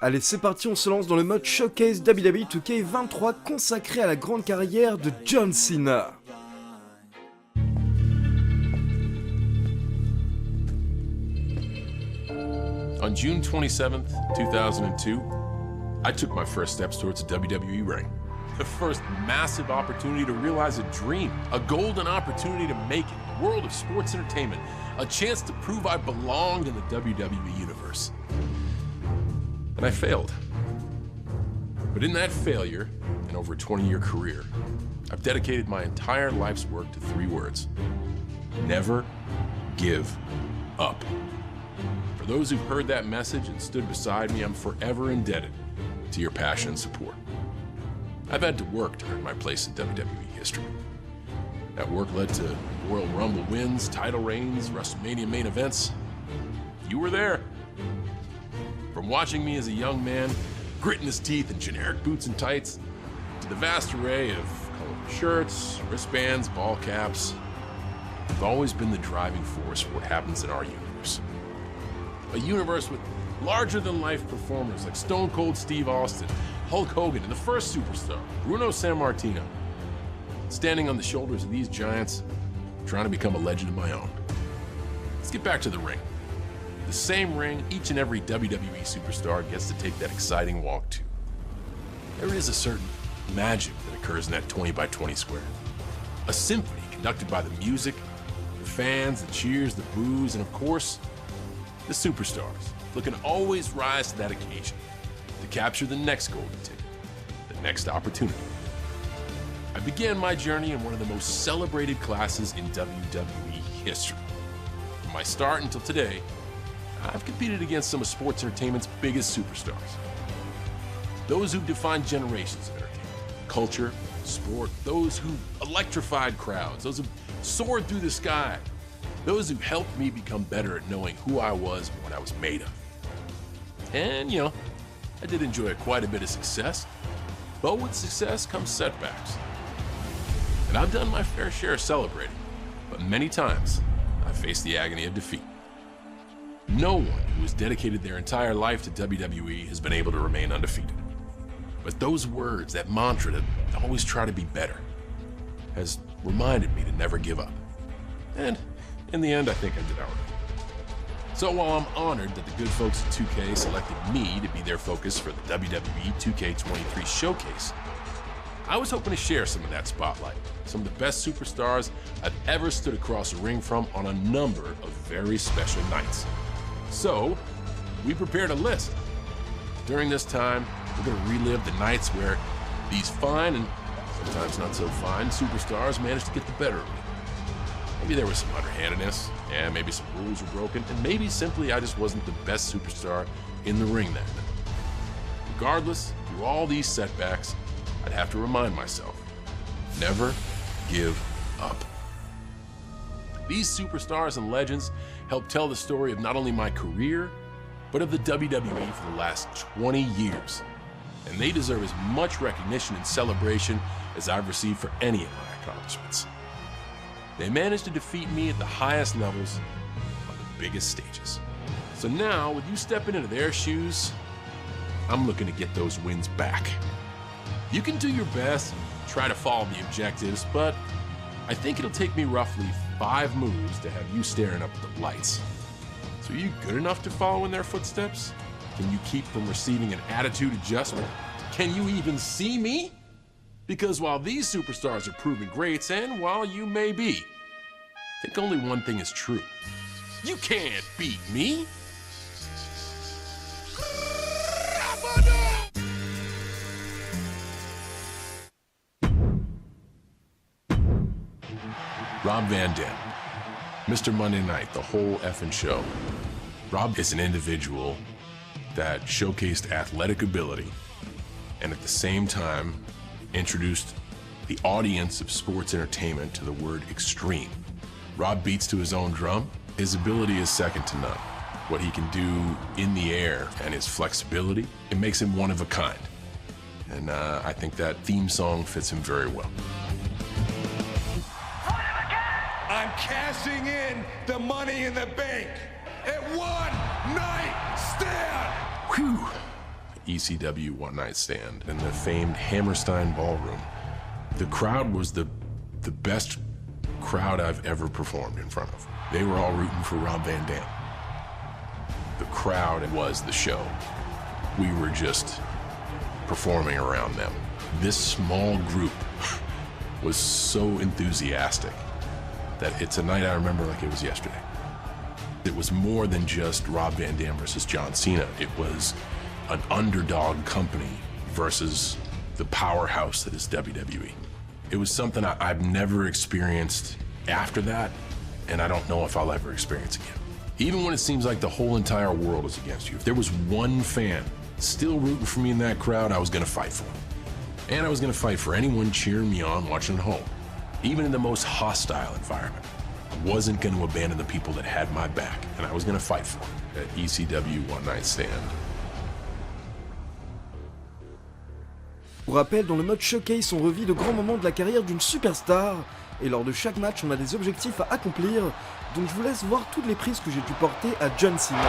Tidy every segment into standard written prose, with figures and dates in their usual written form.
Allez, c'est parti, on se lance dans le mode Showcase WWE2K23 consacré à la grande carrière de John Cena. On June 27th, 2002, I took my first steps towards a WWE ring. The first massive opportunity to realize a dream, a golden opportunity to make it, a world of sports entertainment, a chance to prove I belonged in the WWE universe. And I failed. But in that failure, and over a 20-year career, I've dedicated my entire life's work to 3 words: never give up. For those who've heard that message and stood beside me, I'm forever indebted to your passion and support. I've had to work to earn my place in WWE history. That work led to Royal Rumble wins, title reigns, WrestleMania main events. You were there. From watching me as a young man, gritting his teeth in generic boots and tights, to the vast array of colorful shirts, wristbands, ball caps, you've always been the driving force for what happens in our universe. A universe with larger-than-life performers like Stone Cold Steve Austin, Hulk Hogan, and the first superstar, Bruno Sammartino. Standing on the shoulders of these giants, trying to become a legend of my own. Let's get back to the ring. The same ring each and every WWE superstar gets to take that exciting walk to. There is a certain magic that occurs in that 20 by 20 square. A symphony conducted by the music, the fans, the cheers, the boos, and of course, the superstars, looking to always rise to that occasion, to capture the next golden ticket, the next opportunity. I began my journey in one of the most celebrated classes in WWE history. From my start until today, I've competed against some of sports entertainment's biggest superstars. Those who've defined generations of entertainment, culture, sport, those who electrified crowds, those who soared through the sky, those who helped me become better at knowing who I was and what I was made of. And, you know, I did enjoy quite a bit of success, but with success comes setbacks. And I've done my fair share of celebrating, but many times I've faced the agony of defeat. No one who has dedicated their entire life to WWE has been able to remain undefeated. But those words, that mantra to always try to be better, has reminded me to never give up. And in the end, I think I did all right. So while I'm honored that the good folks at 2K selected me to be their focus for the WWE2K23 showcase, I was hoping to share some of that spotlight, some of the best superstars I've ever stood across a ring from on a number of very special nights. So, we prepared a list. During this time, we're going to relive the nights where these fine and sometimes not so fine superstars managed to get the better of me. Maybe there was some underhandedness, and maybe some rules were broken, and maybe simply I just wasn't the best superstar in the ring that night. Regardless, through all these setbacks, I'd have to remind myself, never give up. These superstars and legends help tell the story of not only my career, but of the WWE for the last 20 years. And they deserve as much recognition and celebration as I've received for any of my accomplishments. They managed to defeat me at the highest levels on the biggest stages. So now, with you stepping into their shoes, I'm looking to get those wins back. You can do your best, try to follow the objectives, but I think it'll take me roughly 5 moves to have you staring up at the lights. So are you good enough to follow in their footsteps? Can you keep from receiving an attitude adjustment? Can you even see me? Because while these superstars are proven greats, and while you may be, I think only one thing is true. You can't beat me. Rob Van Dam, Mr. Monday Night, the whole effing show. Rob is an individual that showcased athletic ability and at the same time introduced the audience of sports entertainment to the word extreme. Rob beats to his own drum. His ability is second to none. What he can do in the air and his flexibility, it makes him one of a kind. And I think that theme song fits him very well. I'm cashing in the money in the bank at One Night Stand. Whew. ECW One Night Stand in the famed Hammerstein Ballroom. The crowd was the best crowd I've ever performed in front of. They were all rooting for Rob Van Dam. The crowd was the show. We were just performing around them. This small group was so enthusiastic that it's a night I remember like it was yesterday. It was more than just Rob Van Dam versus John Cena. It was an underdog company versus the powerhouse that is WWE. It was something I've never experienced after that, and I don't know if I'll ever experience again. Even when it seems like the whole entire world is against you, if there was one fan still rooting for me in that crowd, I was gonna fight for him. And I was gonna fight for anyone cheering me on watching at home. Even in the most hostile environment, I wasn't gonna abandon the people that had my back, and I was gonna fight for them at ECW One Night Stand. Pour rappel, dans le mode Showcase, on revit de grands moments de la carrière d'une superstar, et lors de chaque match, on a des objectifs à accomplir, donc je vous laisse voir toutes les prises que j'ai pu porter à John Cena.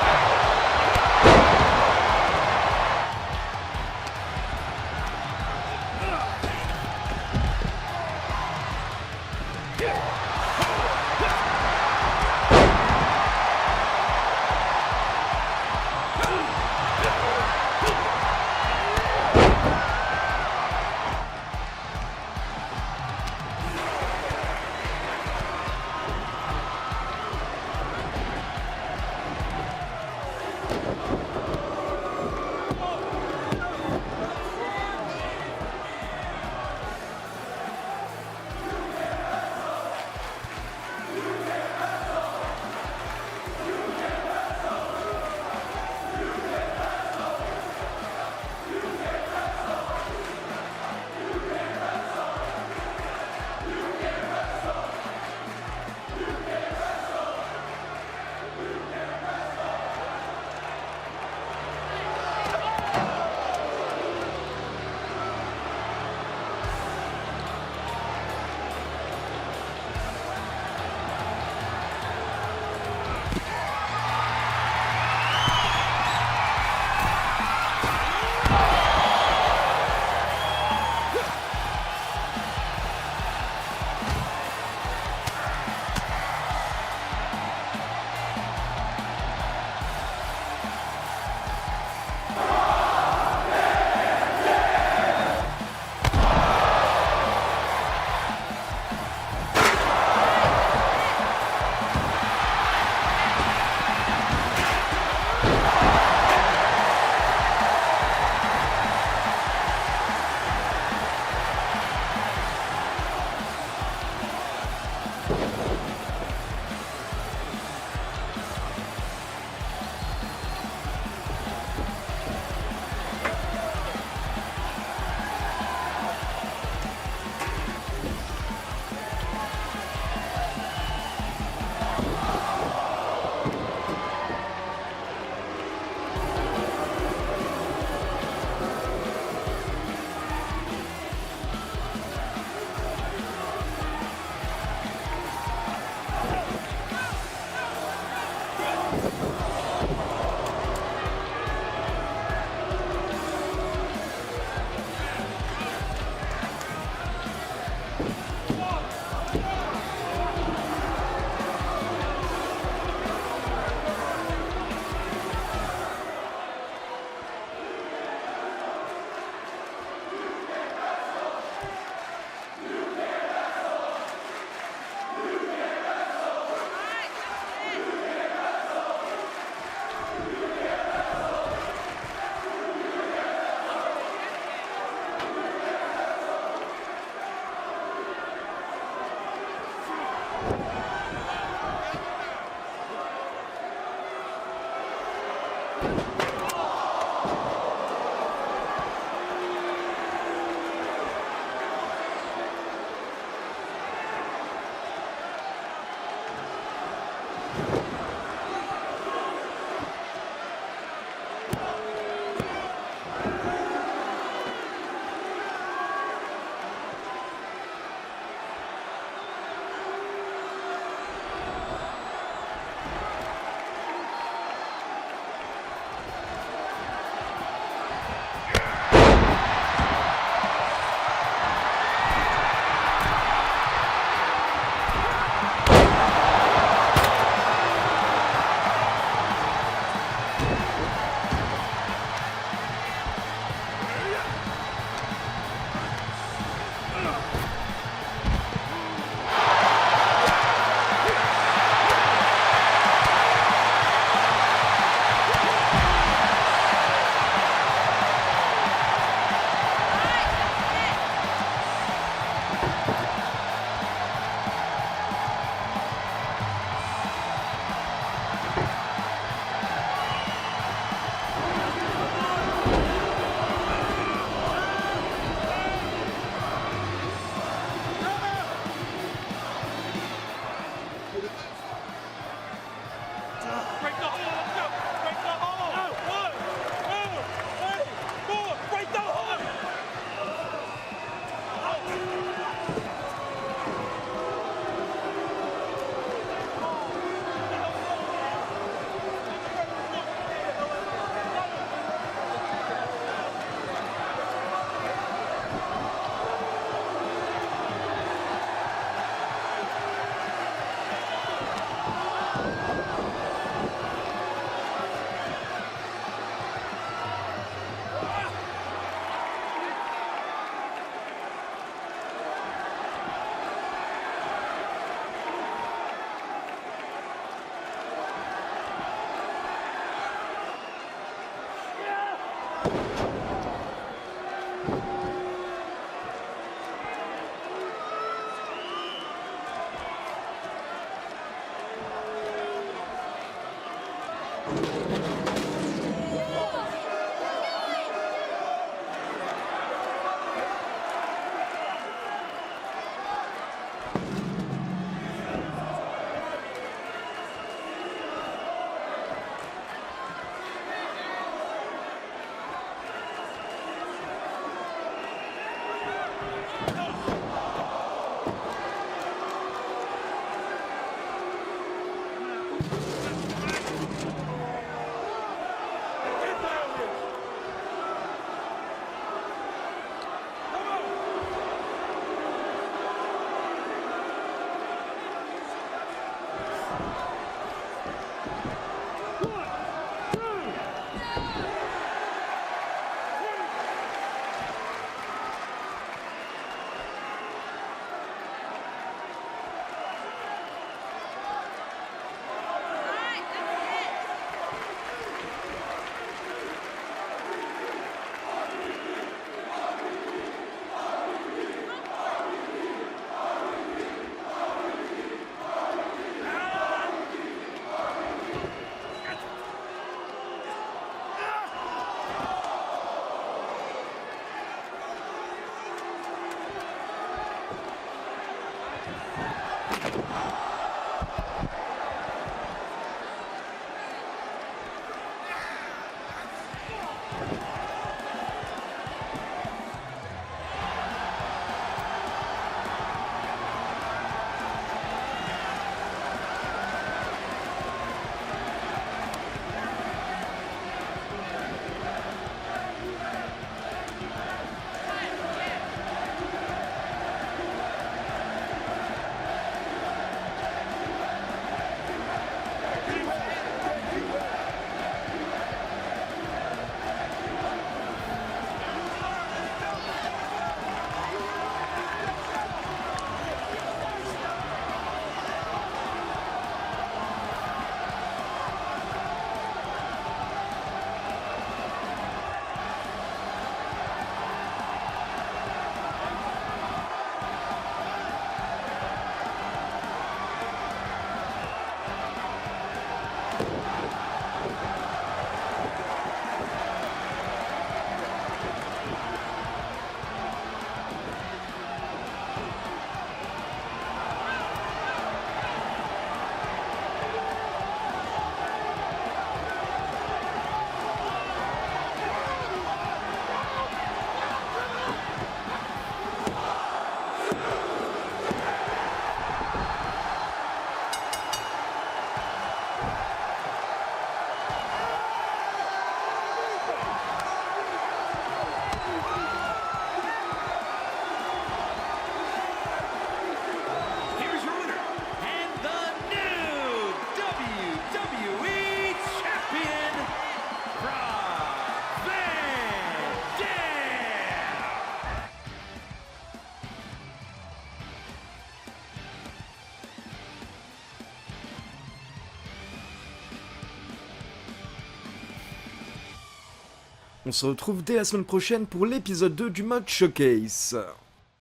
On se retrouve dès la semaine prochaine pour l'épisode 2 du mode Showcase.